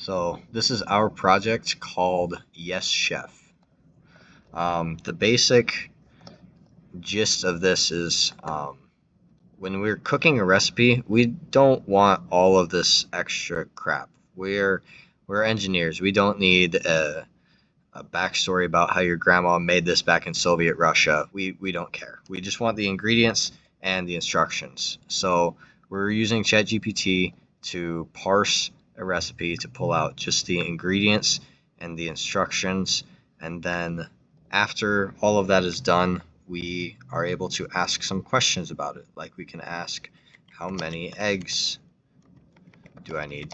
So this is our project called YesChef. The basic gist of this is when we're cooking a recipe, we don't want all of this extra crap. We're engineers. We don't need a backstory about how your grandma made this back in Soviet Russia. We don't care. We just want the ingredients and the instructions. So we're using ChatGPT to parse a recipe to pull out just the ingredients and the instructions, and then after all of that is done, we are able to ask some questions about it. Like we can ask, how many eggs do I need?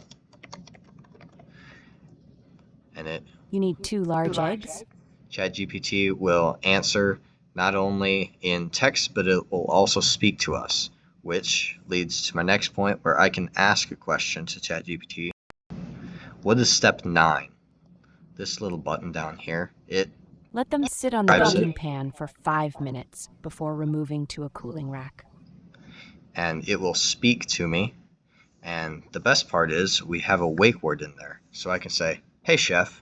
And You need 2 large eggs? ChatGPT will answer not only in text, but it will also speak to us, which leads to my next point where I can ask a question to ChatGPT. What is step 9? This little button down here, Let them sit on the baking pan for 5 minutes before removing to a cooling rack. And it will speak to me. And the best part is we have a wake word in there. So I can say, hey chef,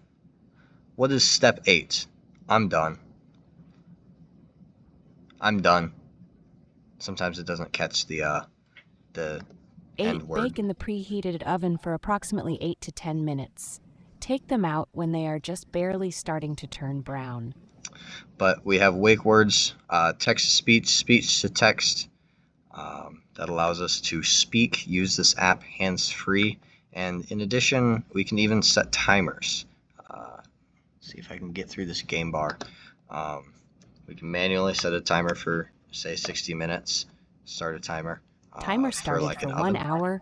what is step 8? I'm done. I'm done. Sometimes it doesn't catch the end word. Bake in the preheated oven for approximately 8 to 10 minutes. Take them out when they are just barely starting to turn brown. But we have wake words, text to speech, speech to text. That allows us to speak, use this app hands-free. And in addition, we can even set timers. See if I can get through this game bar. We can manually set a timer for, say, 60 minutes. Start a timer. Timer started like for an 1 oven. hour.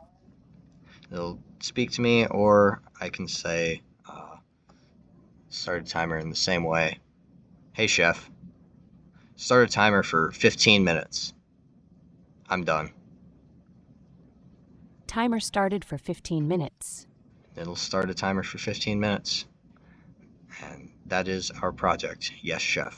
It'll speak to me, or I can say, start a timer in the same way. Hey, chef, start a timer for 15 minutes. I'm done. Timer started for 15 minutes. It'll start a timer for 15 minutes. And that is our project, YesChef.